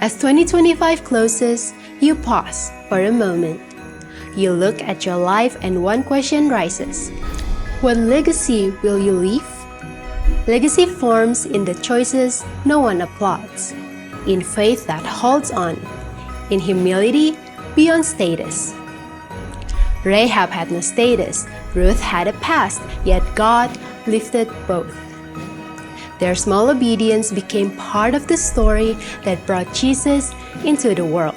As 2025 closes, you pause for a moment. You look at your life and one question rises. What legacy will you leave? Legacy forms in the choices no one applauds, in faith that holds on, in humility beyond status. Rahab had no status, Ruth had a past, yet God lifted both. Their small obedience became part of the story that brought Jesus into the world.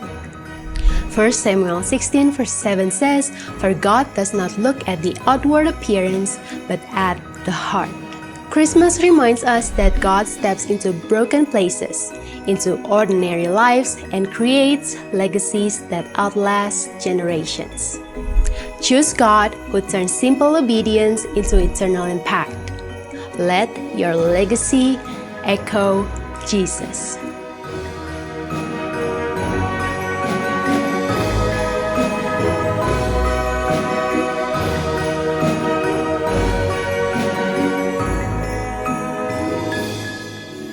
1 Samuel 16 verse 7 says, "For God does not look at the outward appearance, but at the heart." Christmas reminds us that God steps into broken places, into ordinary lives, and creates legacies that outlast generations. Choose God, who turns simple obedience into eternal impact. Let your legacy echo Jesus.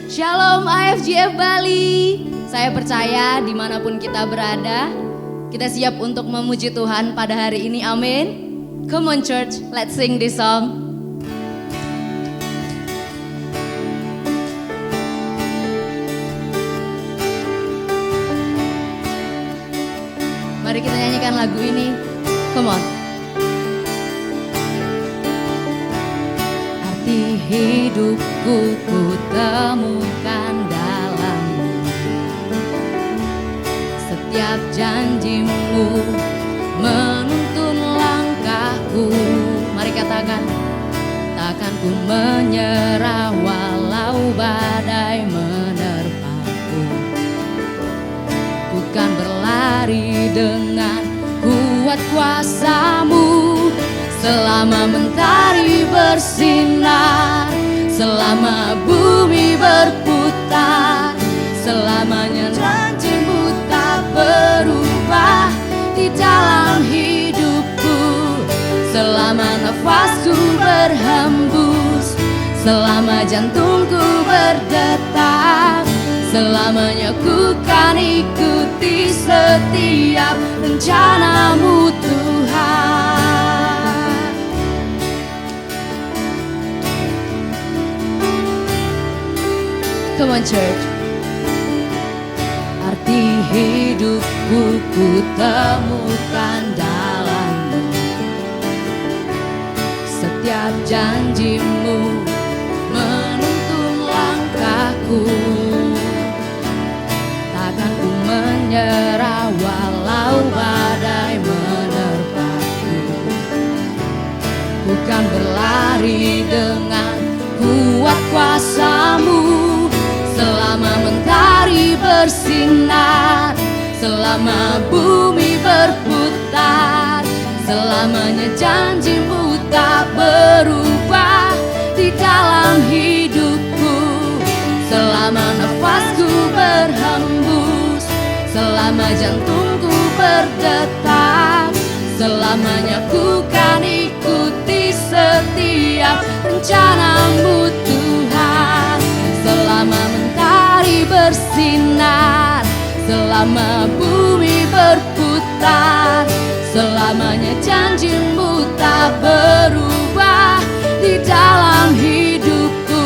Shalom AFJF Bali. Saya percaya dimanapun kita berada, kita siap untuk memuji Tuhan pada hari ini, amin. Come on church, let's sing this song. Mari kita nyanyikan lagu ini, come on. Arti hidupku ku temukan dalam-Mu, setiap janji-Mu menuntun langkahku. Mari katakan, takkan ku menyerah walau badai menerpaku. Ku kan berlari dengan kuat kuasa-Mu, selama mentari bersinar, selama bumi berputar, selamanya janji-Mu tak berubah di dalam hidupku. Selama nafasku berhembus, selama jantungku berdetak, selamanya ku kan ikuti setiap rencana-Mu Tuhan. Come on church. Arti hidupku ku temukan dalam-Mu, setiap janji-Mu menuntun langkahku. Takkan ku menyerah walau badai menerpaku. Ku kan berlari dengan kuat kuasa-Mu, selama mentari bersinar, selama bumi berputar, selamanya janji-Mu tak berubah di dalam hidupku. Selama nafasku berhembus, selama jantungku berdetak, selamanya ku kan ikuti setiap rencana-Mu Tuhan. Selama mentari bersinar, selama bumi berputar, selamanya janji-Mu tak berubah di dalam hidupku.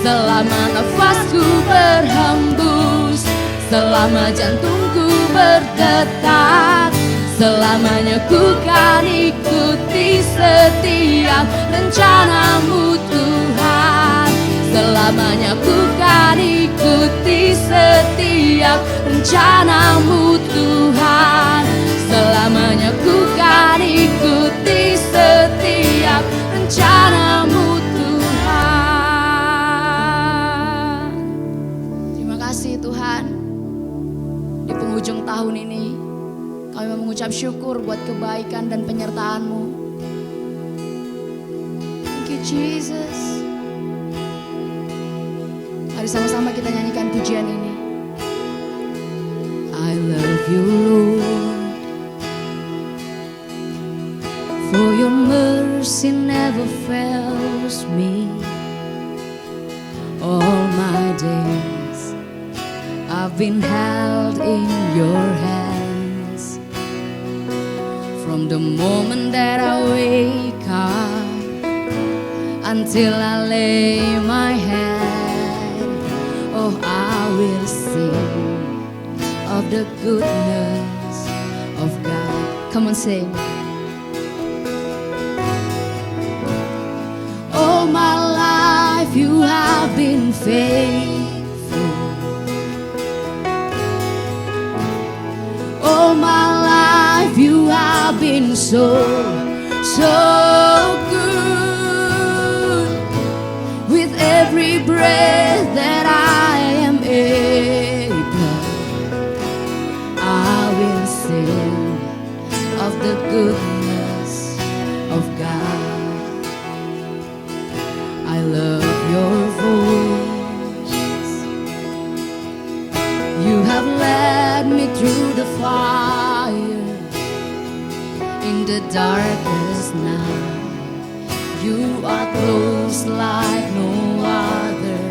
Selama nafasku berhembus, selama jantungku berdetak, selamanya ku kan ikuti setiap rencana-Mu Tuhan. Selamanya ku kan ikuti setiap rencana-Mu Tuhan. Selamanya ku kan ikuti setiap rencana-Mu Tuhan. Terima kasih Tuhan. Di penghujung tahun ini kami mengucap syukur buat kebaikan dan penyertaan-Mu. Thank you Jesus. Mari sama-sama kita nyanyikan pujian ini. I love you Lord, for your mercy never fails me. All my days I I've been held in your hands from the moment that I wake up until I lay my head. Oh, I will sing of the goodness of God. Come on, sing. All my life you have been faithful. All my life you have been so good. With every breath that I am able, I will sing of the goodness of God. I love your voice. You have led me through the fire in the darkest night. You are close like no other.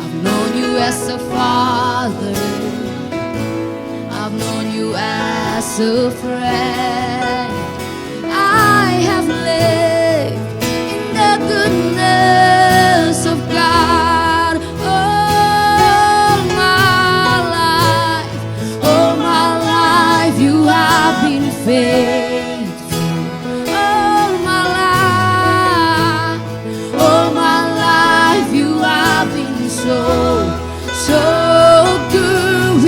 I've known you as a father. I've known you as a friend. I have lived in the goodness of God all my life you have been faithful. All my life you have been so good.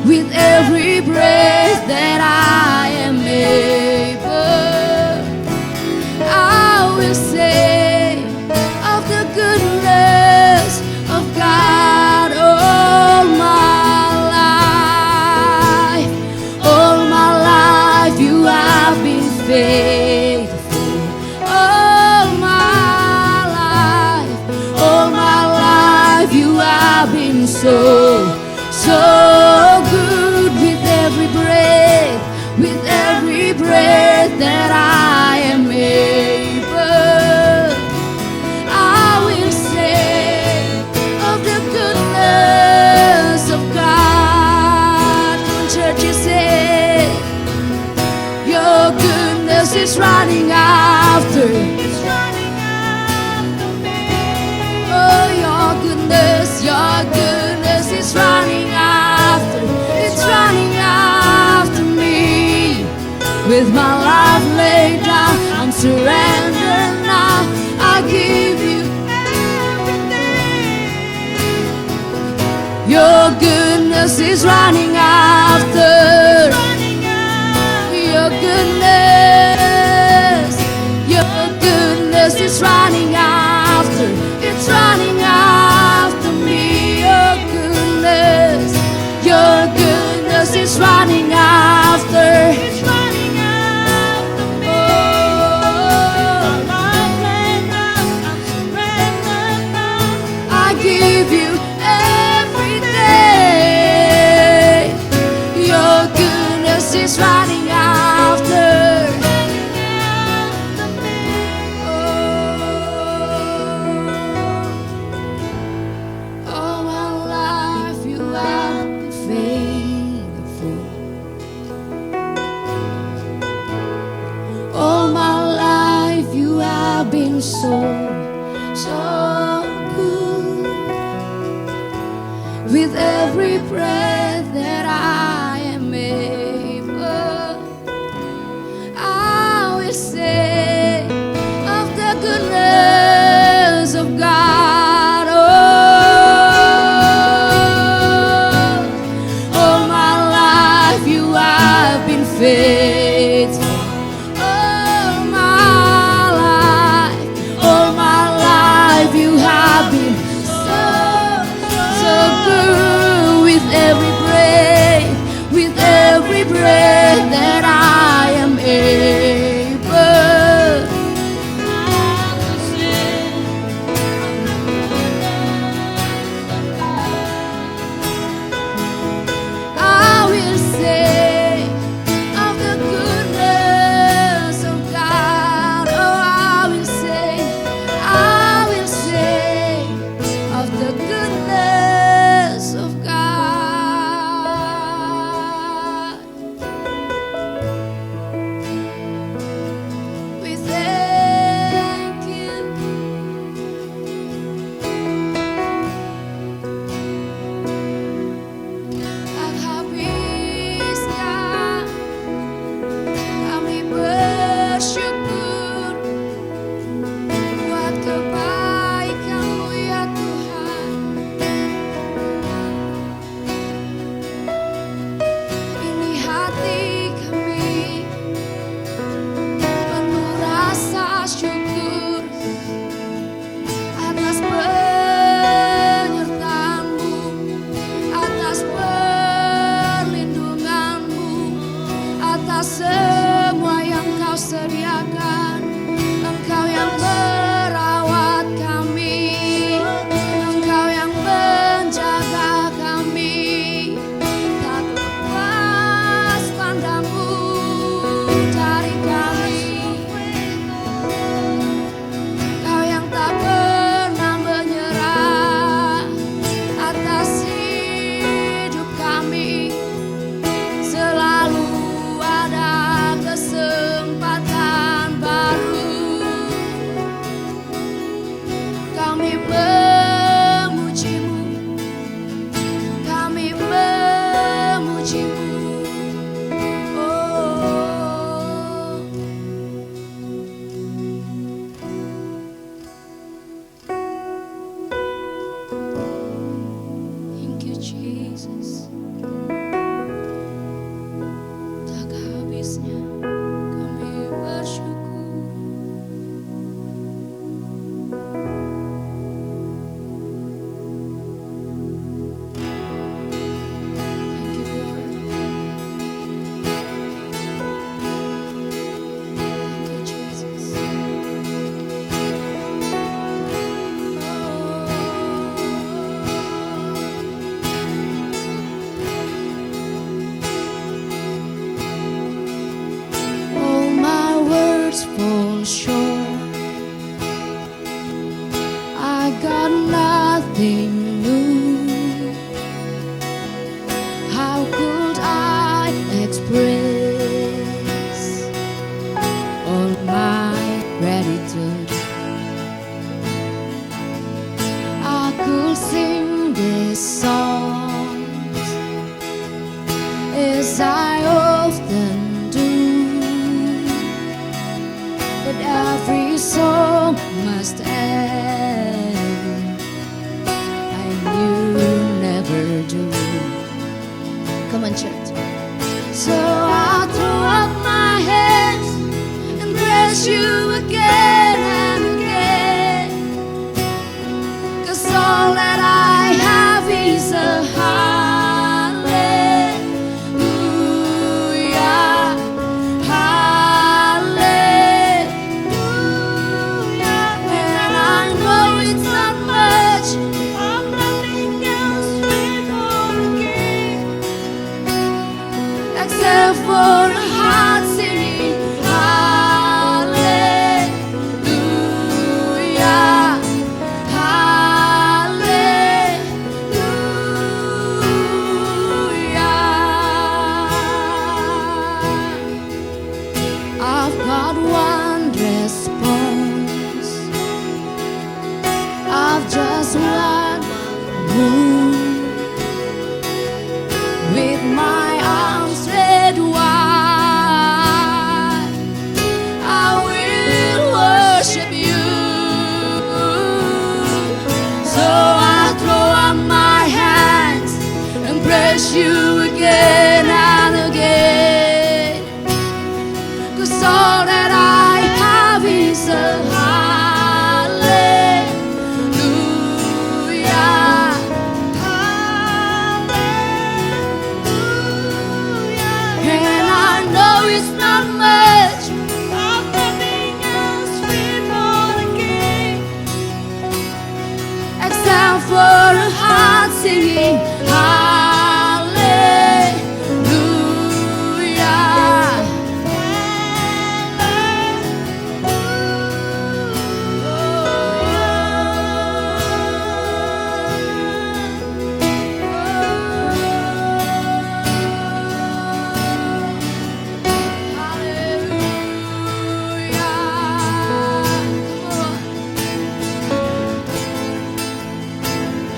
With every breath that I am able, I will say of the goodness of God. All my life you have been faithful. All my life you have been so good. With every breath that I am able, I will say of the goodness of God. Come on, church, you say your goodness is running after. It's running after me. Oh, your goodness is running after. It's running after me. With my life laid down, I'm surrendered now. I give you everything. Your goodness is running after. Your goodness is running after. It's running after me. Your goodness is running after. It's running after me. Oh, my life laid down, I'm surrendered now. I give you everything. Your goodness is running after. Oh, all my life you have been faithful. All my life you have been so good. With every breath that I am able, I will say of the goodness of God. All my life you have been faithful. All my life you have been so good. With every shore. I got nothing new. How could I express all my gratitude? I could sing these songs as I often do, but every song must end, and you never do. Come on, church. So I throw up my hands and bless you again and again, 'cause all that I have is a hallelujah, hallelujah. And I know it's not much, I'm nothing else fit for the King, except for a heart singing hallelujah, hallelujah. I've got one response, I've just one move. With my arms spread wide, I will worship you. So I throw up my hands and praise you again and again, 'cause all that I have is a hallelujah, hallelujah. And I know it's not much, I've nothing else fit for the King, except for a heart singing hallelujah.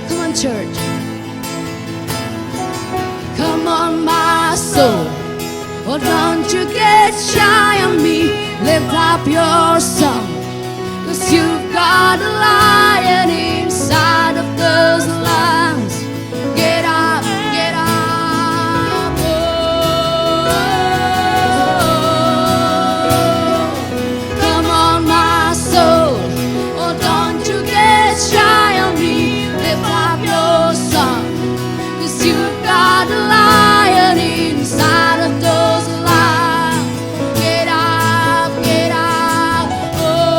Come on, church. Come on, my soul. Oh, don't you get shy on me. Lift up your song, 'cause you've got a lion inside of those lungs. Get up, get up. Oh, come on, my soul. Oh, don't you get shy on me. Lift up your song, 'cause you've got a lion inside of those lungs. Get up, get up. Oh,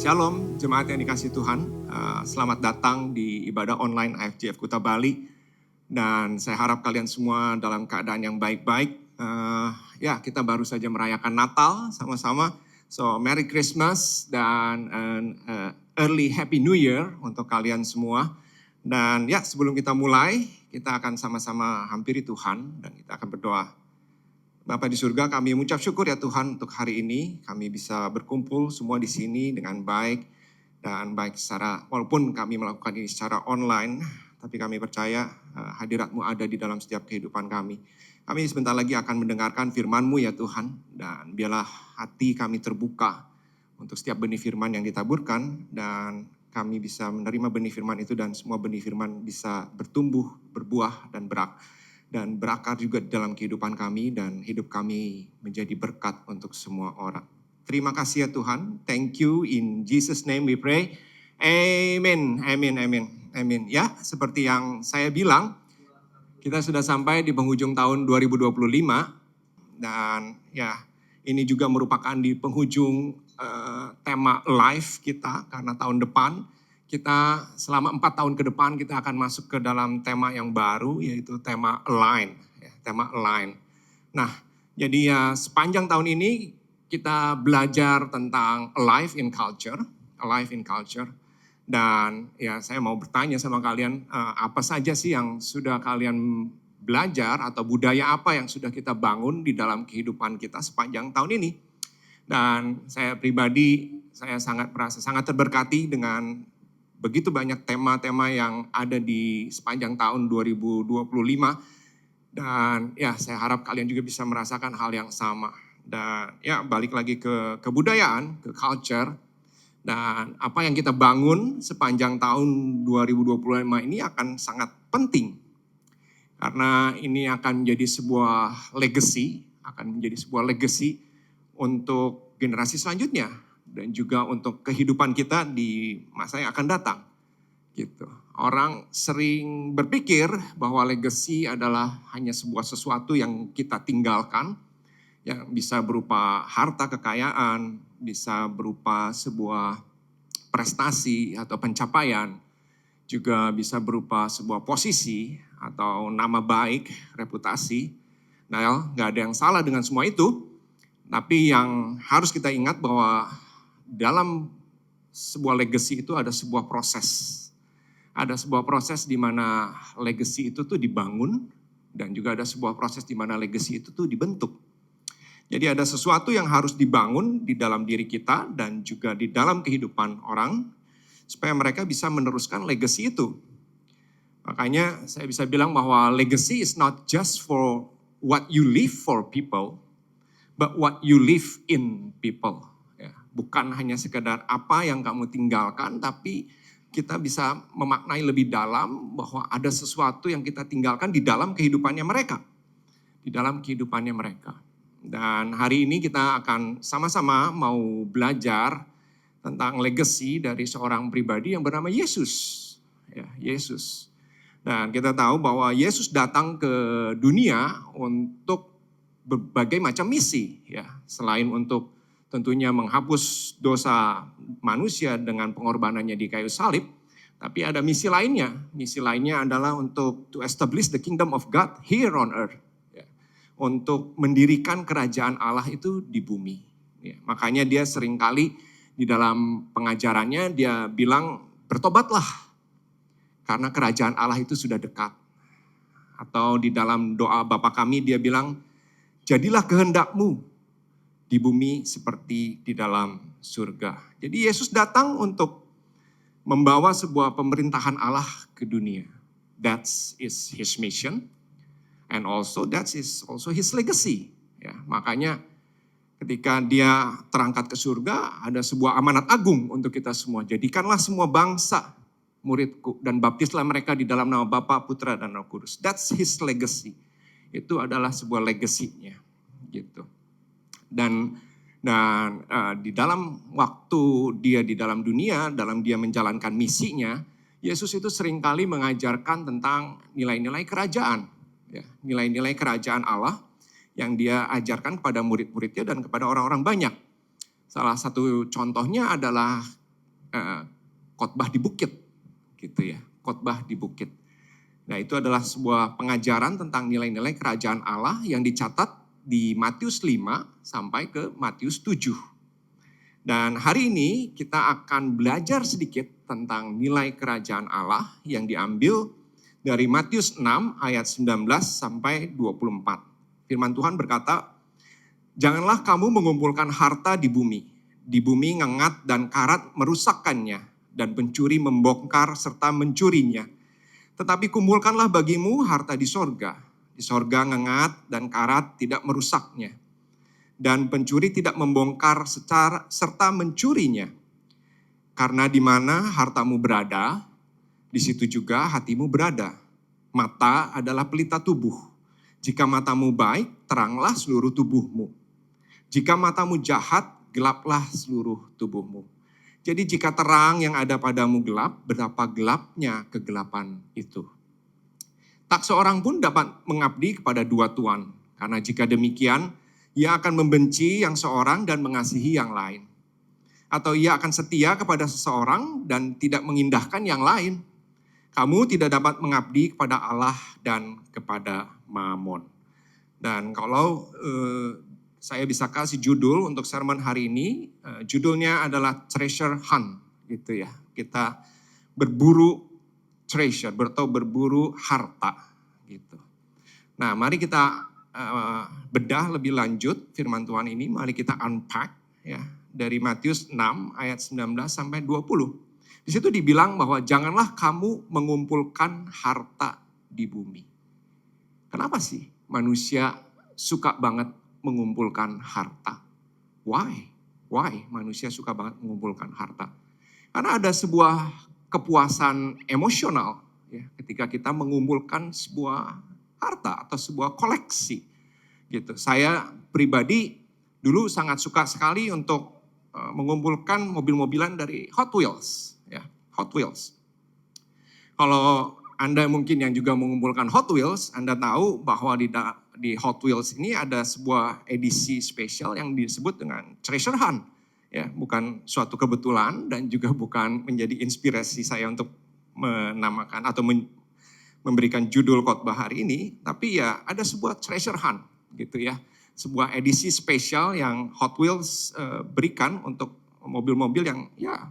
Shalom, jemaat yang dikasih Tuhan. Selamat datang di ibadah online IFGF Kuta Bali. Dan saya harap kalian semua dalam keadaan yang baik-baik. Ya, kita baru saja merayakan Natal sama-sama. So, Merry Christmas dan Early Happy New Year untuk kalian semua. Dan ya, sebelum kita mulai, kita akan sama-sama hampiri Tuhan dan kita akan berdoa. Bapa di surga, kami mengucap syukur ya Tuhan untuk hari ini. Kami bisa berkumpul semua di sini dengan baik. Dan baik secara, walaupun kami melakukan ini secara online, tapi kami percaya hadirat-Mu ada di dalam setiap kehidupan kami. Kami sebentar lagi akan mendengarkan firman-Mu ya Tuhan. Dan biarlah hati kami terbuka untuk setiap benih firman yang ditaburkan. Dan kami bisa menerima benih firman itu dan semua benih firman bisa bertumbuh, berbuah, dan berakar juga di dalam kehidupan kami dan hidup kami menjadi berkat untuk semua orang. Terima kasih ya Tuhan. Thank you, in Jesus name we pray. Amen, amen, amen, amen. Ya, seperti yang saya bilang, kita sudah sampai di penghujung tahun 2025 dan ya ini juga merupakan di penghujung tema live kita karena tahun depan kita selama 4 tahun ke depan kita akan masuk ke dalam tema yang baru yaitu tema Align. Ya, tema Align. Nah, jadi ya sepanjang tahun ini kita belajar tentang Alive in Culture. Alive in Culture. Dan ya saya mau bertanya sama kalian, apa saja sih yang sudah kalian belajar atau budaya apa yang sudah kita bangun di dalam kehidupan kita sepanjang tahun ini. Dan saya pribadi, saya merasa sangat terberkati dengan begitu banyak tema-tema yang ada di sepanjang tahun 2025. Dan ya saya harap kalian juga bisa merasakan hal yang sama. Dan ya balik lagi ke kebudayaan, ke culture. Dan apa yang kita bangun sepanjang tahun 2025 ini akan sangat penting. Karena ini akan menjadi sebuah legacy, untuk generasi selanjutnya. Dan juga untuk kehidupan kita di masa yang akan datang. Gitu. Orang sering berpikir bahwa legacy adalah hanya sebuah sesuatu yang kita tinggalkan. Yang bisa berupa harta kekayaan, bisa berupa sebuah prestasi atau pencapaian. Juga bisa berupa sebuah posisi atau nama baik, reputasi. Nah, gak ada yang salah dengan semua itu. Tapi yang harus kita ingat bahwa dalam sebuah legacy itu ada sebuah proses. Ada sebuah proses di mana legacy itu tuh dibangun dan juga ada sebuah proses di mana legacy itu tuh dibentuk. Jadi ada sesuatu yang harus dibangun di dalam diri kita dan juga di dalam kehidupan orang supaya mereka bisa meneruskan legacy itu. Makanya saya bisa bilang bahwa legacy is not just for what you live for people, but what you live in people. Bukan hanya sekedar apa yang kamu tinggalkan, tapi kita bisa memaknai lebih dalam bahwa ada sesuatu yang kita tinggalkan di dalam kehidupannya mereka. Di dalam kehidupannya mereka. Dan hari ini kita akan sama-sama mau belajar tentang legacy dari seorang pribadi yang bernama Yesus. Ya, Yesus. Dan kita tahu bahwa Yesus datang ke dunia untuk berbagai macam misi. Ya, selain untuk tentunya menghapus dosa manusia dengan pengorbanannya di kayu salib. Tapi ada misi lainnya. Misi lainnya adalah untuk to establish the kingdom of God here on earth. Ya. Untuk mendirikan kerajaan Allah itu di bumi. Ya. Makanya dia seringkali di dalam pengajarannya dia bilang bertobatlah. Karena kerajaan Allah itu sudah dekat. Atau di dalam doa Bapa kami dia bilang, jadilah kehendak-Mu di bumi seperti di dalam surga. Jadi Yesus datang untuk membawa sebuah pemerintahan Allah ke dunia. That is his mission and also that is also his legacy. Ya, makanya ketika dia terangkat ke surga ada sebuah amanat agung untuk kita semua. Jadikanlah semua bangsa muridku dan baptislah mereka di dalam nama Bapa, Putra dan Roh Kudus. That's his legacy. Itu adalah sebuah legasinya gitu. Dan di dalam waktu dia di dalam dunia, dalam dia menjalankan misinya, Yesus itu seringkali mengajarkan tentang nilai-nilai kerajaan. Ya, nilai-nilai kerajaan Allah yang dia ajarkan kepada murid-muridnya dan kepada orang-orang banyak. Salah satu contohnya adalah khotbah di bukit, gitu ya, khotbah di bukit. Nah, itu adalah sebuah pengajaran tentang nilai-nilai kerajaan Allah yang dicatat di Matius 5 sampai ke Matius 7. Dan hari ini kita akan belajar sedikit tentang nilai kerajaan Allah yang diambil dari Matius 6 ayat 19 sampai 24. Firman Tuhan berkata, "Janganlah kamu mengumpulkan harta di bumi. Di bumi ngengat dan karat merusakkannya, dan pencuri membongkar serta mencurinya. Tetapi kumpulkanlah bagimu harta di sorga. Di sorga ngengat dan karat tidak merusaknya, dan pencuri tidak membongkar serta mencurinya. Karena di mana hartamu berada, di situ juga hatimu berada. Mata adalah pelita tubuh. Jika matamu baik, teranglah seluruh tubuhmu. Jika matamu jahat, gelaplah seluruh tubuhmu. Jadi jika terang yang ada padamu gelap, betapa gelapnya kegelapan itu. Tak seorang pun dapat mengabdi kepada dua tuan, karena jika demikian, ia akan membenci yang seorang dan mengasihi yang lain. Atau ia akan setia kepada seseorang dan tidak mengindahkan yang lain. Kamu tidak dapat mengabdi kepada Allah dan kepada Mamon." Dan kalau saya bisa kasih judul untuk sermon hari ini, judulnya adalah Treasure Hunt, gitu ya. Kita berburu treasure, atau berburu harta, gitu. Nah, mari kita bedah lebih lanjut firman Tuhan ini, mari kita unpack ya dari Matius 6 ayat 19 sampai 20. Di situ dibilang bahwa janganlah kamu mengumpulkan harta di bumi. Kenapa sih manusia suka banget mengumpulkan harta? Why? Manusia suka banget mengumpulkan harta? Karena ada sebuah kepuasan emosional ya, ketika kita mengumpulkan sebuah harta atau sebuah koleksi. Gitu. Saya pribadi dulu sangat suka sekali untuk mengumpulkan mobil-mobilan dari Hot Wheels. Ya, Hot Wheels. Kalau Anda mungkin yang juga mengumpulkan Hot Wheels, Anda tahu bahwa di Hot Wheels ini ada sebuah edisi spesial yang disebut dengan Treasure Hunt. Ya, bukan suatu kebetulan dan juga bukan menjadi inspirasi saya untuk menamakan atau memberikan judul khotbah hari ini, tapi ya ada sebuah Treasure Hunt gitu ya. Sebuah edisi spesial yang Hot Wheels berikan untuk mobil-mobil yang ya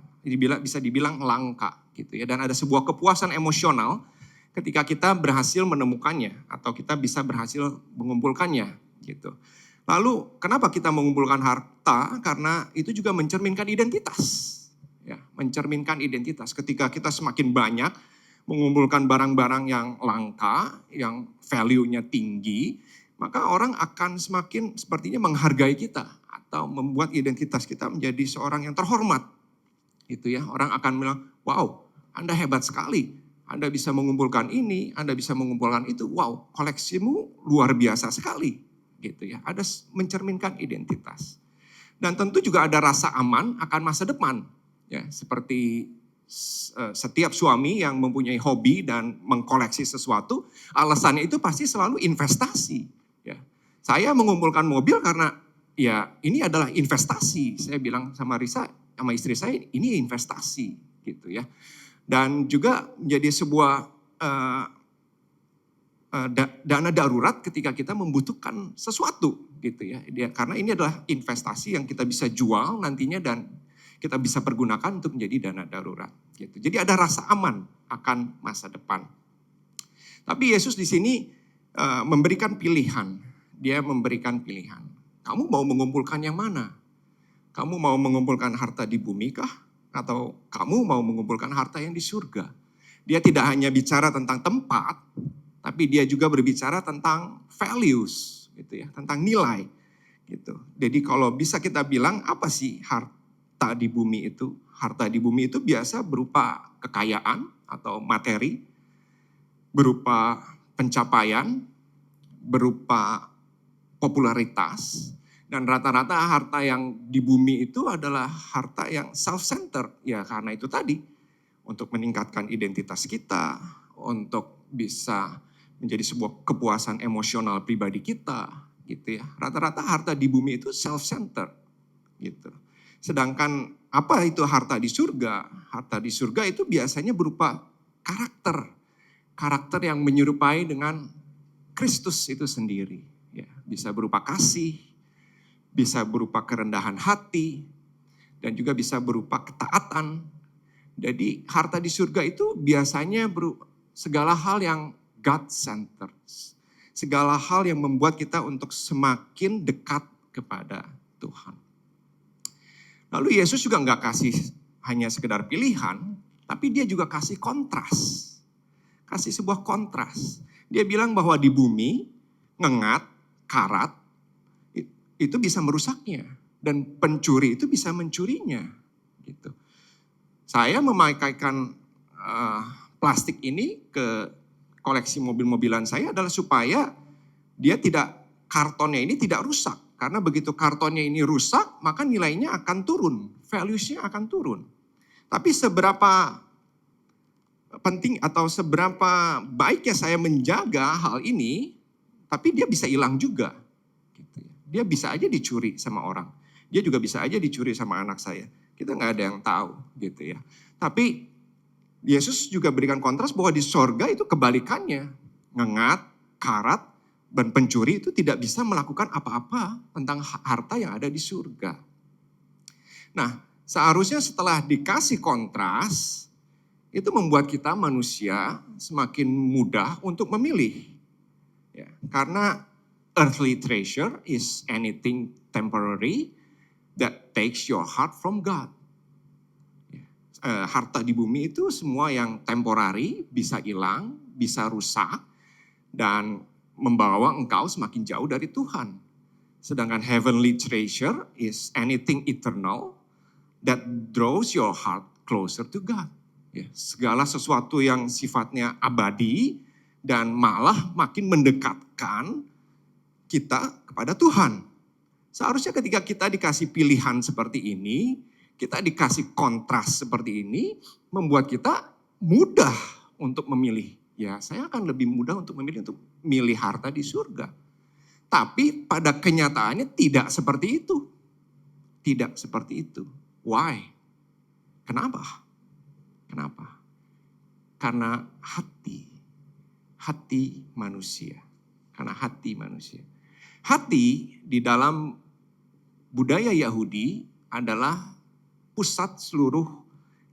bisa dibilang langka gitu ya. Dan ada sebuah kepuasan emosional ketika kita berhasil menemukannya atau kita bisa berhasil mengumpulkannya gitu. Lalu kenapa kita mengumpulkan harta? Karena itu juga mencerminkan identitas. Ya, mencerminkan identitas. Ketika kita semakin banyak mengumpulkan barang-barang yang langka, yang value-nya tinggi, maka orang akan semakin sepertinya menghargai kita atau membuat identitas kita menjadi seorang yang terhormat. Gitu ya. Orang akan bilang, "Wow, Anda hebat sekali. Anda bisa mengumpulkan ini, Anda bisa mengumpulkan itu. Wow, koleksimu luar biasa sekali." Gitu ya. Ada mencerminkan identitas. Dan tentu juga ada rasa aman akan masa depan. Ya, seperti setiap suami yang mempunyai hobi dan mengkoleksi sesuatu, alasannya itu pasti selalu investasi. Ya. Saya mengumpulkan mobil karena ya ini adalah investasi. Saya bilang sama Risa, sama istri saya, ini investasi gitu ya. Dan juga menjadi sebuah dana darurat ketika kita membutuhkan sesuatu gitu ya. Karena ini adalah investasi yang kita bisa jual nantinya dan kita bisa pergunakan untuk menjadi dana darurat gitu. Jadi ada rasa aman akan masa depan. Tapi Yesus di sini memberikan pilihan. Dia memberikan pilihan. Kamu mau mengumpulkan yang mana? Kamu mau mengumpulkan harta di bumi kah? Atau kamu mau mengumpulkan harta yang di surga? Dia tidak hanya bicara tentang tempat, tapi dia juga berbicara tentang values, gitu ya, tentang nilai, gitu. Jadi kalau bisa kita bilang apa sih harta di bumi itu? Harta di bumi itu biasa berupa kekayaan atau materi, berupa pencapaian, berupa popularitas, dan rata-rata harta yang di bumi itu adalah harta yang self-centered. Ya karena itu tadi, untuk meningkatkan identitas kita, untuk bisa menjadi sebuah kepuasan emosional pribadi kita, gitu ya. Rata-rata harta di bumi itu self-centered, gitu. Sedangkan apa itu harta di surga? Harta di surga itu biasanya berupa karakter. Karakter yang menyerupai dengan Kristus itu sendiri. Ya, bisa berupa kasih, bisa berupa kerendahan hati, dan juga bisa berupa ketaatan. Jadi harta di surga itu biasanya segala hal yang God-centered. Segala hal yang membuat kita untuk semakin dekat kepada Tuhan. Lalu Yesus juga nggak kasih hanya sekedar pilihan, tapi dia juga kasih kontras. Kasih sebuah kontras. Dia bilang bahwa di bumi, ngengat, karat, itu bisa merusaknya. Dan pencuri itu bisa mencurinya. Gitu. Saya memakaikan plastik ini ke koleksi mobil-mobilan saya adalah supaya kartonnya ini tidak rusak. Karena begitu kartonnya ini rusak, maka nilainya akan turun, values-nya akan turun. Tapi seberapa penting atau seberapa baiknya saya menjaga hal ini, tapi dia bisa hilang juga. Gitu. Dia bisa aja dicuri sama orang. Dia juga bisa aja dicuri sama anak saya. Kita nggak ada yang tahu, gitu ya. Tapi Yesus juga berikan kontras bahwa di sorga itu kebalikannya. Ngengat, karat, dan pencuri itu tidak bisa melakukan apa-apa tentang harta yang ada di surga. Nah, seharusnya setelah dikasih kontras, itu membuat kita manusia semakin mudah untuk memilih. Ya, karena earthly treasure is anything temporary that takes your heart from God. Harta di bumi itu semua yang temporary, bisa hilang, bisa rusak, dan membawa engkau semakin jauh dari Tuhan. Sedangkan heavenly treasure is anything eternal that draws your heart closer to God. Ya, segala sesuatu yang sifatnya abadi dan malah makin mendekatkan kita kepada Tuhan. Seharusnya ketika kita dikasih pilihan seperti ini, kita dikasih kontras seperti ini, membuat kita mudah untuk memilih. Ya, saya akan lebih mudah untuk memilih untuk milih harta di surga. Tapi pada kenyataannya tidak seperti itu. Tidak seperti itu. Why? Kenapa? Kenapa? Karena hati manusia. Karena hati manusia. Hati di dalam budaya Yahudi adalah pusat seluruh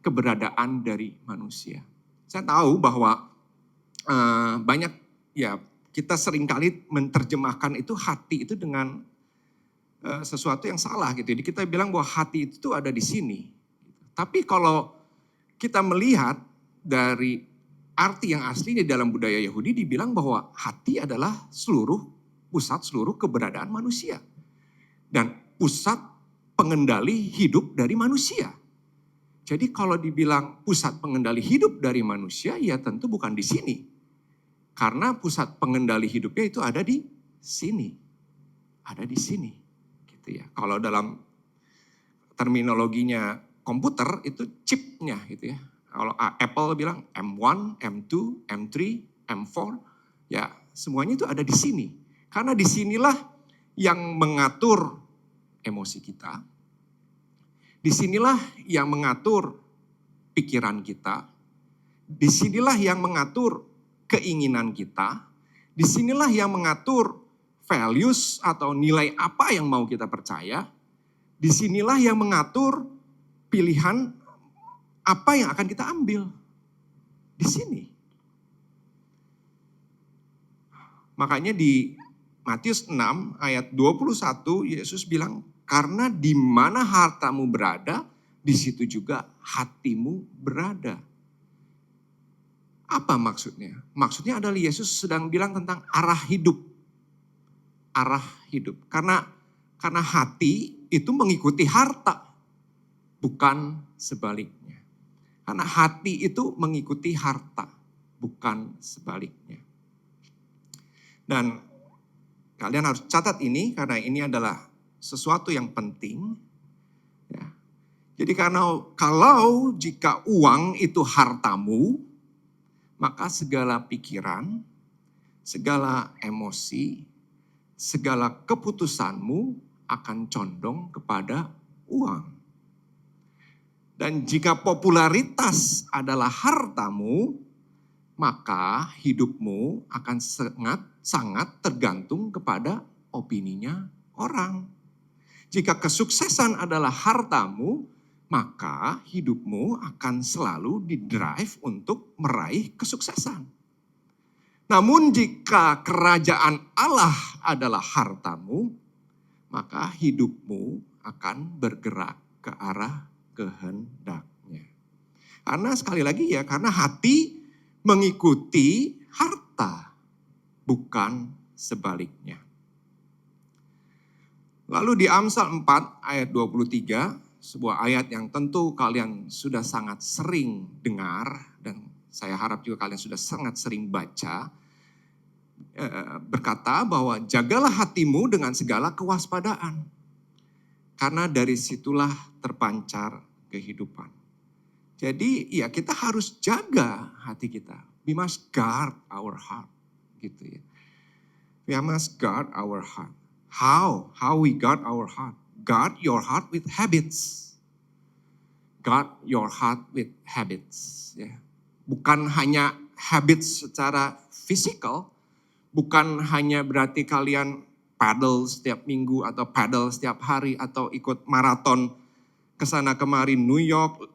keberadaan dari manusia. Saya tahu bahwa banyak ya kita seringkali menerjemahkan itu hati itu dengan sesuatu yang salah gitu. Jadi kita bilang bahwa hati itu ada di sini. Tapi kalau kita melihat dari arti yang asli di dalam budaya Yahudi dibilang bahwa hati adalah pusat seluruh keberadaan manusia. Dan pusat pengendali hidup dari manusia. Jadi kalau dibilang pusat pengendali hidup dari manusia, ya tentu bukan di sini. Karena pusat pengendali hidupnya itu ada di sini. Ada di sini. Gitu ya. Kalau dalam terminologinya komputer itu chipnya gitu ya. Kalau Apple bilang M1, M2, M3, M4, ya semuanya itu ada di sini. Karena disinilah yang mengatur emosi kita. Disinilah yang mengatur pikiran kita. Disinilah yang mengatur keinginan kita. Disinilah yang mengatur values atau nilai apa yang mau kita percaya. Disinilah yang mengatur pilihan apa yang akan kita ambil. Di sini. Makanya di Matius 6 ayat 21 Yesus bilang, karena di mana hartamu berada, di situ juga hatimu berada. Apa maksudnya? Maksudnya adalah Yesus sedang bilang tentang arah hidup. Arah hidup. Karena hati itu mengikuti harta, bukan sebaliknya. Karena hati itu mengikuti harta, bukan sebaliknya. Dan kalian harus catat ini karena ini adalah sesuatu yang penting. Ya. Jadi kalau jika uang itu hartamu, maka segala pikiran, segala emosi, segala keputusanmu akan condong kepada uang. Dan jika popularitas adalah hartamu, maka hidupmu akan sangat tergantung kepada opininya orang. Jika kesuksesan adalah hartamu, maka hidupmu akan selalu didrive untuk meraih kesuksesan. Namun jika kerajaan Allah adalah hartamu, maka hidupmu akan bergerak ke arah kehendaknya. Karena sekali lagi ya, karena hati mengikuti harta, bukan sebaliknya. Lalu di Amsal 4 ayat 23, sebuah ayat yang tentu kalian sudah sangat sering dengar, dan saya harap juga kalian sudah sangat sering baca, berkata bahwa jagalah hatimu dengan segala kewaspadaan, karena dari situlah terpancar kehidupan. Jadi ya kita harus jaga hati kita. We must guard our heart. Gitu ya. We must guard our heart. How? How we guard our heart? Guard your heart with habits. Guard your heart with habits. Ya. Bukan hanya habits secara fisikal, bukan hanya berarti kalian paddle setiap minggu atau paddle setiap hari atau ikut maraton kesana kemari, New York,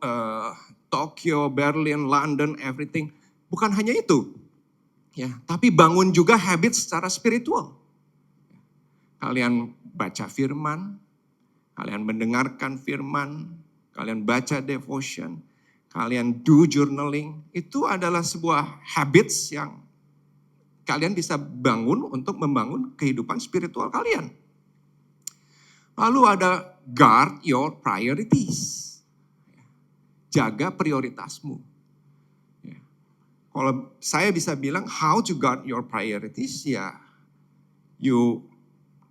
Tokyo, Berlin, London, everything. Bukan hanya itu. Ya, tapi bangun juga habit secara spiritual. Kalian baca firman, kalian mendengarkan firman, kalian baca devotion, kalian do journaling. Itu adalah sebuah habits yang kalian bisa bangun untuk membangun kehidupan spiritual kalian. Lalu ada guard your priorities. Jaga prioritasmu. Kalau saya bisa bilang how to guard your priorities, ya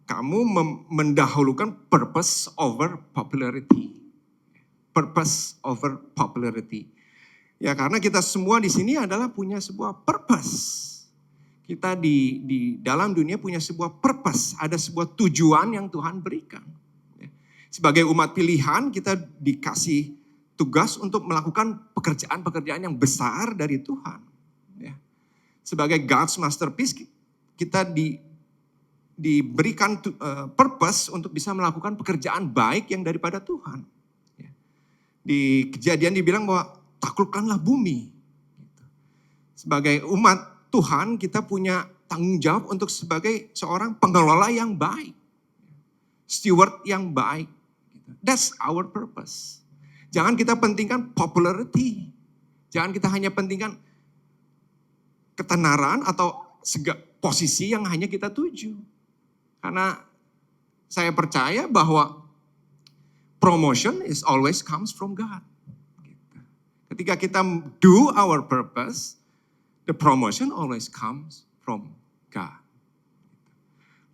kamu mendahulukan purpose over popularity. Purpose over popularity. Ya karena kita semua di sini adalah punya sebuah purpose. Kita di dalam dunia punya sebuah purpose, ada sebuah tujuan yang Tuhan berikan. Sebagai umat pilihan kita dikasih tugas untuk melakukan pekerjaan-pekerjaan yang besar dari Tuhan. Sebagai God's masterpiece kita diberikan purpose untuk bisa melakukan pekerjaan baik yang daripada Tuhan. Di Kejadian dibilang bahwa taklukkanlah bumi. Sebagai umat Tuhan kita punya tanggung jawab untuk sebagai seorang pengelola yang baik. Steward yang baik. That's our purpose. Jangan kita pentingkan popularity. Jangan kita hanya pentingkan ketenaran atau posisi yang hanya kita tuju. Karena saya percaya bahwa promotion is always comes from God. Ketika kita do our purpose, the promotion always comes from God.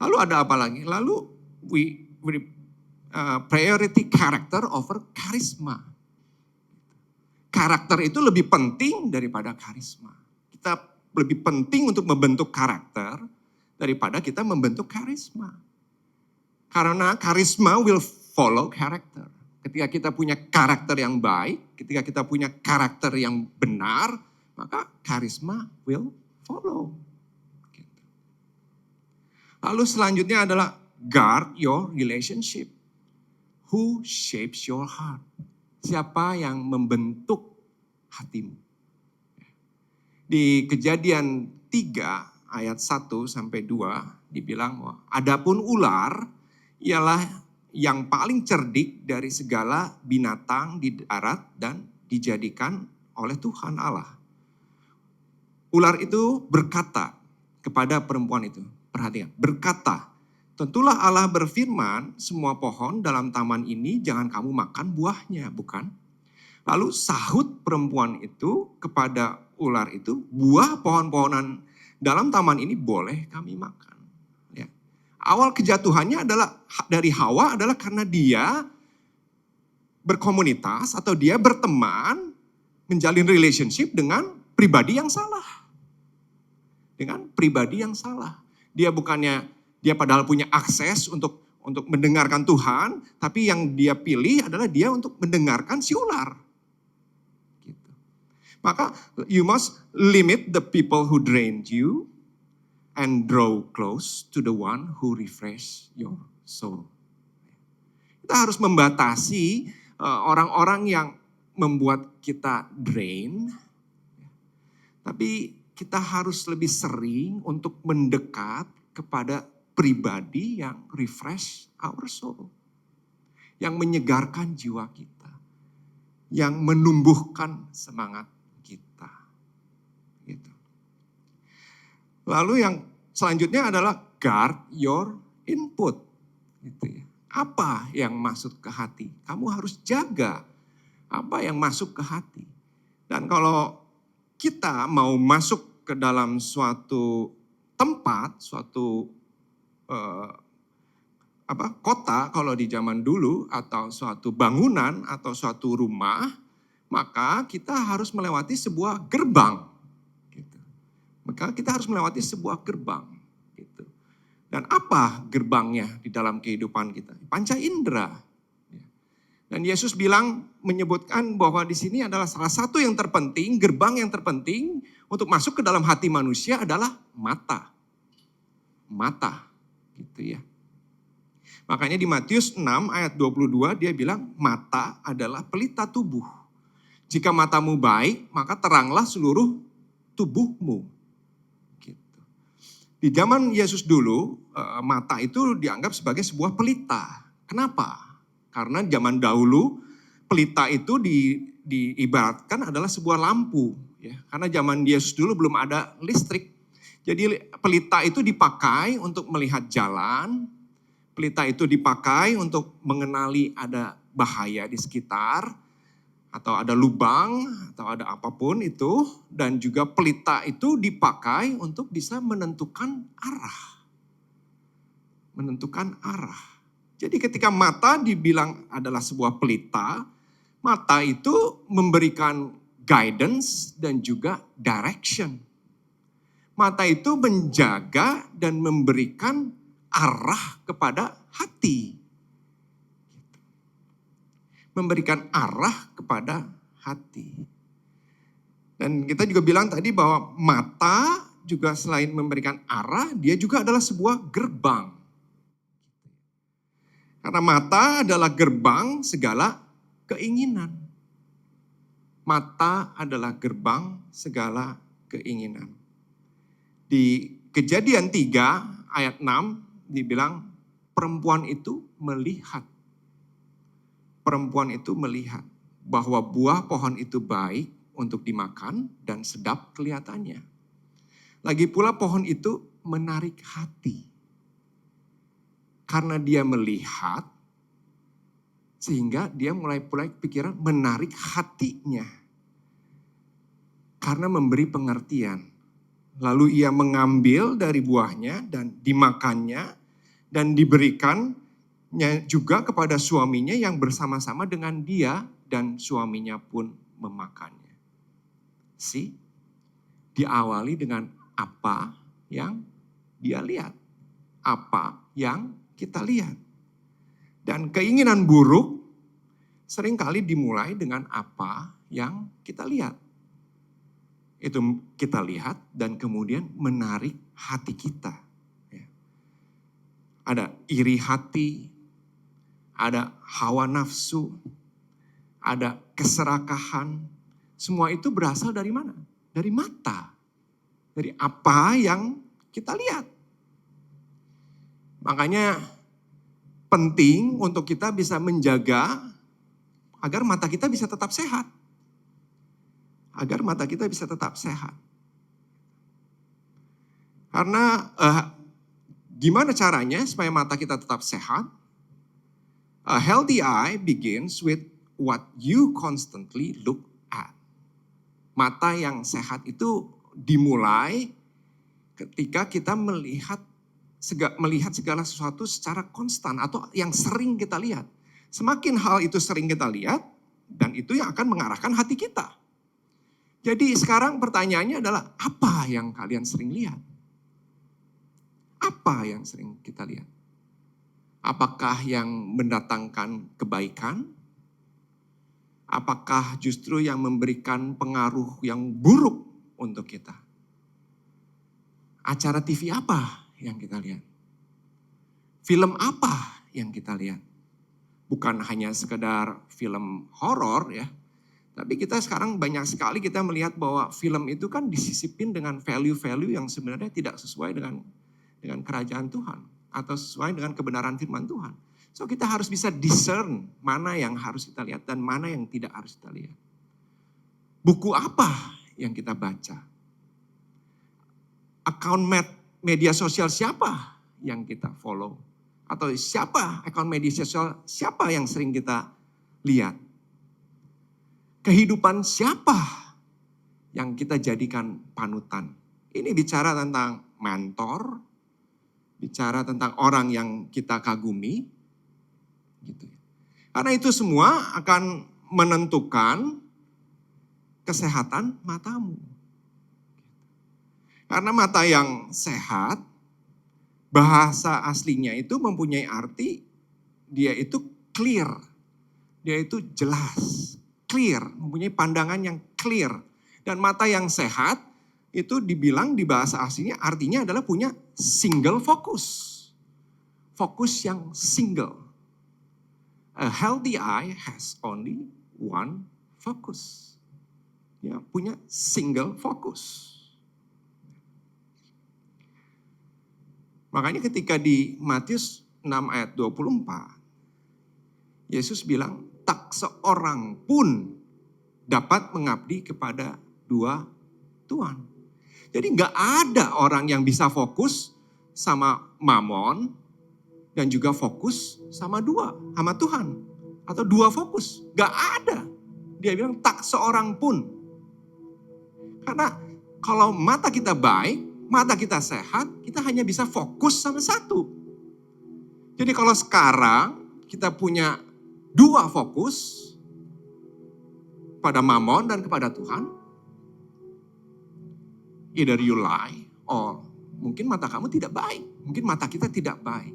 Lalu ada apa lagi? Lalu we priority character over charisma. Karakter itu lebih penting daripada karisma. Kita lebih penting untuk membentuk karakter daripada kita membentuk karisma. Karena karisma will follow karakter. Ketika kita punya karakter yang baik, ketika kita punya karakter yang benar, maka karisma will follow. Lalu selanjutnya adalah guard your relationship. Who shapes your heart? Siapa yang membentuk hatimu? Di Kejadian 3 ayat 1 sampai 2 dibilang bahwa adapun ular ialah yang paling cerdik dari segala binatang di darat dan dijadikan oleh Tuhan Allah. Ular itu berkata kepada perempuan itu, perhatikan, berkata, tentulah Allah berfirman, semua pohon dalam taman ini jangan kamu makan buahnya, bukan? Lalu sahut perempuan itu kepada ular itu, buah pohon-pohonan dalam taman ini boleh kami makan. Ya. Awal kejatuhannya adalah dari Hawa adalah karena dia berkomunitas atau dia berteman, menjalin relationship dengan pribadi yang salah. Dengan pribadi yang salah. Dia padahal punya akses untuk mendengarkan Tuhan, tapi yang dia pilih adalah dia untuk mendengarkan si ular. Maka you must limit the people who drain you and draw close to the one who refresh your soul. Kita harus membatasi orang-orang yang membuat kita drain, tapi kita harus lebih sering untuk mendekat kepada pribadi yang refresh our soul, yang menyegarkan jiwa kita, yang menumbuhkan semangat kita. Gitu. Lalu yang selanjutnya adalah guard your input. Gitu ya. Apa yang masuk ke hati? Kamu harus jaga apa yang masuk ke hati. Dan kalau kita mau masuk ke dalam suatu tempat, suatu kota kalau di zaman dulu, atau suatu bangunan atau suatu rumah, maka kita harus melewati sebuah gerbang. Gitu. Maka kita harus melewati sebuah gerbang. Gitu. Dan apa gerbangnya di dalam kehidupan kita? Panca indera. Dan Yesus menyebutkan bahwa di sini adalah salah satu yang terpenting, gerbang yang terpenting untuk masuk ke dalam hati manusia adalah mata. Mata, gitu ya. Makanya di Matius 6 ayat 22 dia bilang mata adalah pelita tubuh. Jika matamu baik, maka teranglah seluruh tubuhmu. Gitu. Di zaman Yesus dulu, mata itu dianggap sebagai sebuah pelita. Kenapa? Karena zaman dahulu pelita itu diibaratkan adalah sebuah lampu. Ya. Karena zaman Yesus dulu belum ada listrik. Jadi pelita itu dipakai untuk melihat jalan. Pelita itu dipakai untuk mengenali ada bahaya di sekitar. Atau ada lubang, atau ada apapun itu. Dan juga pelita itu dipakai untuk bisa menentukan arah. Menentukan arah. Jadi ketika mata dibilang adalah sebuah pelita, mata itu memberikan guidance dan juga direction. Mata itu menjaga dan memberikan arah kepada hati. Memberikan arah kepada hati. Dan kita juga bilang tadi bahwa mata juga selain memberikan arah, dia juga adalah sebuah gerbang. Karena mata adalah gerbang segala keinginan. Mata adalah gerbang segala keinginan. Di Kejadian 3 ayat 6 dibilang perempuan itu melihat. Perempuan itu melihat bahwa buah pohon itu baik untuk dimakan dan sedap kelihatannya. Lagi pula pohon itu menarik hati. Karena dia melihat, sehingga dia mulai pikiran menarik hatinya. Karena memberi pengertian. Lalu ia mengambil dari buahnya dan dimakannya dan diberikannya juga kepada suaminya yang bersama-sama dengan dia dan suaminya pun memakannya. Diawali dengan apa yang dia lihat. Apa yang kita lihat. Dan keinginan buruk seringkali dimulai dengan apa yang kita lihat. Itu kita lihat dan kemudian menarik hati kita. Ada iri hati, ada hawa nafsu, ada keserakahan. Semua itu berasal dari mana? Dari mata. Dari apa yang kita lihat. Makanya penting untuk kita bisa menjaga agar mata kita bisa tetap sehat. Agar mata kita bisa tetap sehat. Karena gimana caranya supaya mata kita tetap sehat? A healthy eye begins with what you constantly look at. Mata yang sehat itu dimulai ketika kita melihat segala sesuatu secara konstan atau yang sering kita lihat. Semakin hal itu sering kita lihat dan itu yang akan mengarahkan hati kita. Jadi sekarang pertanyaannya adalah apa yang kalian sering lihat? Apa yang sering kita lihat? Apakah yang mendatangkan kebaikan? Apakah justru yang memberikan pengaruh yang buruk untuk kita? Acara TV apa yang kita lihat? Film apa yang kita lihat? Bukan hanya sekedar film horor ya, tapi kita sekarang banyak sekali kita melihat bahwa film itu kan disisipin dengan value-value yang sebenarnya tidak sesuai dengan kerajaan Tuhan atau sesuai dengan kebenaran firman Tuhan. So kita harus bisa discern mana yang harus kita lihat dan mana yang tidak harus kita lihat. Buku apa yang kita baca? Akun media sosial siapa yang kita follow? Atau siapa akun media sosial siapa yang sering kita lihat? Kehidupan siapa yang kita jadikan panutan? Ini bicara tentang mentor, bicara tentang orang yang kita kagumi. Gitu. Karena itu semua akan menentukan kesehatan matamu. Karena mata yang sehat, bahasa aslinya itu mempunyai arti, dia itu clear, dia itu jelas, clear, mempunyai pandangan yang clear. Dan mata yang sehat itu dibilang di bahasa aslinya artinya adalah punya single focus. Fokus yang single. A healthy eye has only one focus. Ya, punya single focus. Makanya ketika di Matius 6 ayat 24, Yesus bilang, tak seorang pun dapat mengabdi kepada dua Tuhan. Jadi nggak ada orang yang bisa fokus sama mamon dan juga fokus sama Tuhan. Atau dua fokus, nggak ada. Dia bilang tak seorang pun. Karena kalau mata kita baik, mata kita sehat, kita hanya bisa fokus sama satu. Jadi kalau sekarang kita punya dua fokus pada mamon dan kepada Tuhan, either you lie or mungkin mata kamu tidak baik, mungkin mata kita tidak baik.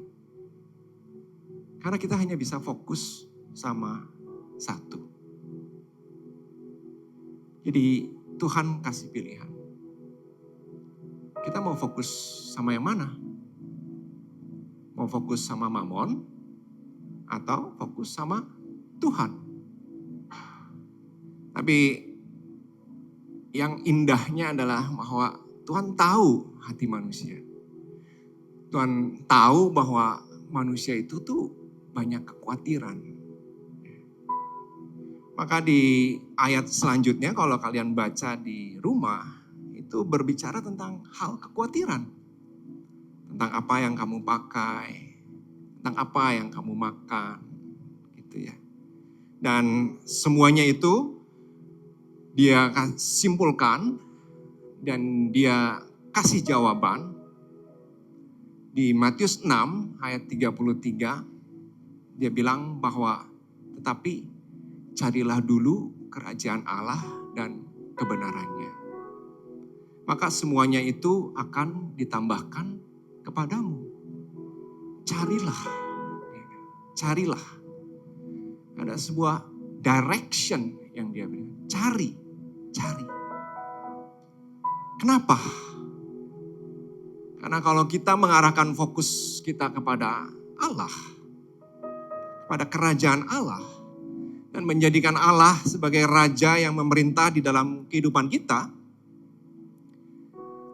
Karena kita hanya bisa fokus sama satu. Jadi Tuhan kasih pilihan. Kita mau fokus sama yang mana? Mau fokus sama mamon atau fokus sama Tuhan? Tapi yang indahnya adalah bahwa Tuhan tahu hati manusia. Tuhan tahu bahwa manusia itu tuh banyak kekhawatiran. Maka di ayat selanjutnya kalau kalian baca di rumah, itu berbicara tentang hal kekhawatiran. Tentang apa yang kamu pakai, tentang apa yang kamu makan, gitu ya. Dan semuanya itu dia simpulkan dan dia kasih jawaban di Matius 6 ayat 33. Dia bilang bahwa tetapi carilah dulu kerajaan Allah dan kebenarannya. Maka semuanya itu akan ditambahkan kepadamu. Carilah. Carilah. Ada sebuah direction yang dia berikan. Cari. Kenapa? Karena kalau kita mengarahkan fokus kita kepada Allah, pada kerajaan Allah, dan menjadikan Allah sebagai raja yang memerintah di dalam kehidupan kita,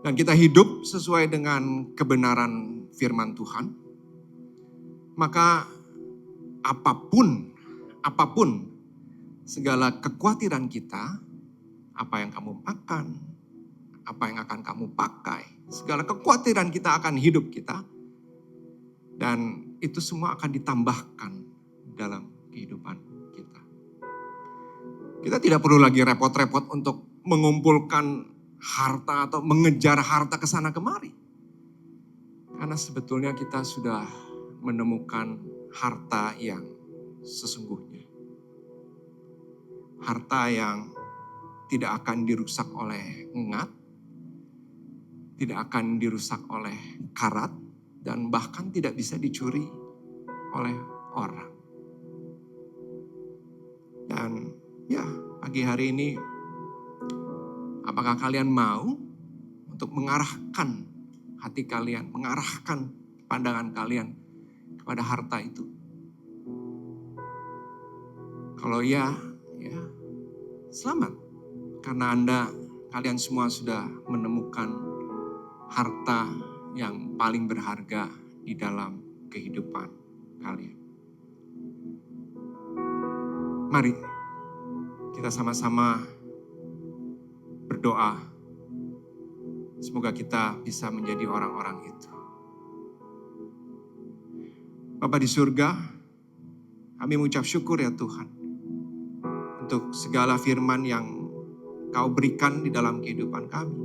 dan kita hidup sesuai dengan kebenaran firman Tuhan, maka apapun segala kekhawatiran kita, apa yang kamu makan, apa yang akan kamu pakai, segala kekhawatiran kita akan hidup kita, dan itu semua akan ditambahkan dalam kehidupan kita. Kita tidak perlu lagi repot-repot untuk mengumpulkan harta atau mengejar harta ke sana kemari. Karena sebetulnya kita sudah menemukan harta yang sesungguhnya. Harta yang tidak akan dirusak oleh ngat, tidak akan dirusak oleh karat, dan bahkan tidak bisa dicuri oleh orang. Dan Ya, pagi hari ini apakah kalian mau untuk mengarahkan hati kalian, mengarahkan pandangan kalian kepada harta itu? Kalau ya selamat. Karena kalian semua sudah menemukan harta yang paling berharga di dalam kehidupan kalian. Mari kita sama-sama berdoa. Semoga kita bisa menjadi orang-orang itu. Bapa di surga, kami mengucap syukur ya Tuhan, untuk segala firman yang Kau berikan di dalam kehidupan kami.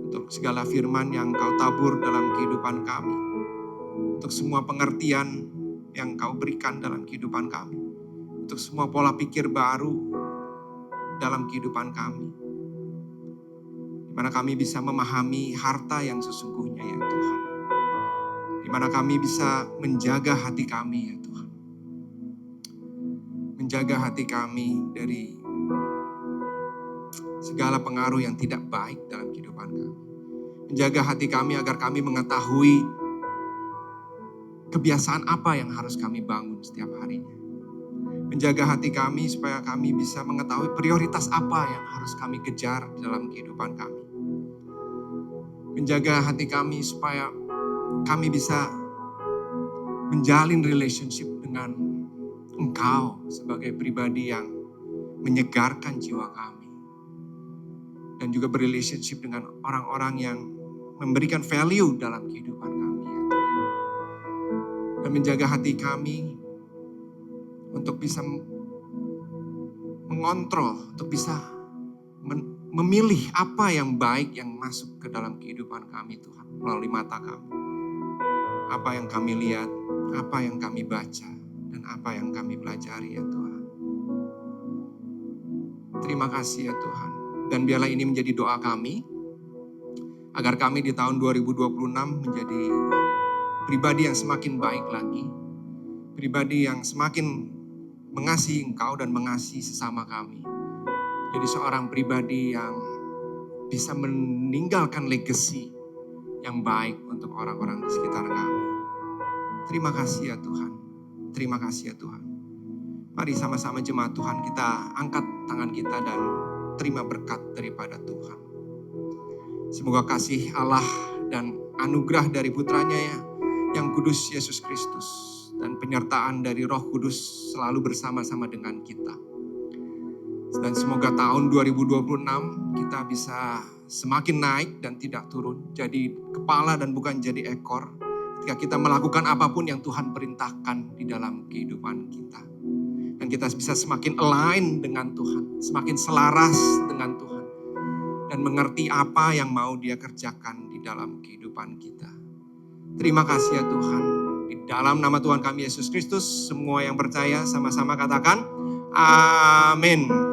Untuk segala firman yang Kau tabur dalam kehidupan kami. Untuk semua pengertian yang Kau berikan dalam kehidupan kami. Untuk semua pola pikir baru dalam kehidupan kami. Di mana kami bisa memahami harta yang sesungguhnya ya Tuhan. Di mana kami bisa menjaga hati kami ya Tuhan. Menjaga hati kami dari segala pengaruh yang tidak baik dalam kehidupan kami. Menjaga hati kami agar kami mengetahui kebiasaan apa yang harus kami bangun setiap harinya. Menjaga hati kami supaya kami bisa mengetahui prioritas apa yang harus kami kejar dalam kehidupan kami. Menjaga hati kami supaya kami bisa menjalin relationship dengan Engkau sebagai pribadi yang menyegarkan jiwa kami. Dan juga berrelationship dengan orang-orang yang memberikan value dalam kehidupan kami. Dan menjaga hati kami untuk bisa mengontrol, untuk bisa memilih apa yang baik yang masuk ke dalam kehidupan kami Tuhan. Melalui mata kami. Apa yang kami lihat, apa yang kami baca, dan apa yang kami pelajari ya Tuhan. Terima kasih ya Tuhan. Dan biarlah ini menjadi doa kami, agar kami di tahun 2026 menjadi pribadi yang semakin baik lagi. Pribadi yang semakin mengasihi Engkau dan mengasihi sesama kami. Jadi seorang pribadi yang bisa meninggalkan legacy yang baik untuk orang-orang di sekitar kami. Terima kasih ya Tuhan. Terima kasih ya Tuhan. Mari sama-sama jemaat Tuhan kita angkat tangan kita dan terima berkat daripada Tuhan. Semoga kasih Allah dan anugerah dari putranya yang kudus Yesus Kristus dan penyertaan dari Roh Kudus selalu bersama-sama dengan kita. Dan semoga tahun 2026 kita bisa semakin naik dan tidak turun. Jadi kepala dan bukan jadi ekor. Ketika kita melakukan apapun yang Tuhan perintahkan di dalam kehidupan kita. Dan kita bisa semakin align dengan Tuhan. Semakin selaras dengan Tuhan. Dan mengerti apa yang mau Dia kerjakan di dalam kehidupan kita. Terima kasih ya Tuhan. Di dalam nama Tuhan kami Yesus Kristus. Semua yang percaya sama-sama katakan amin.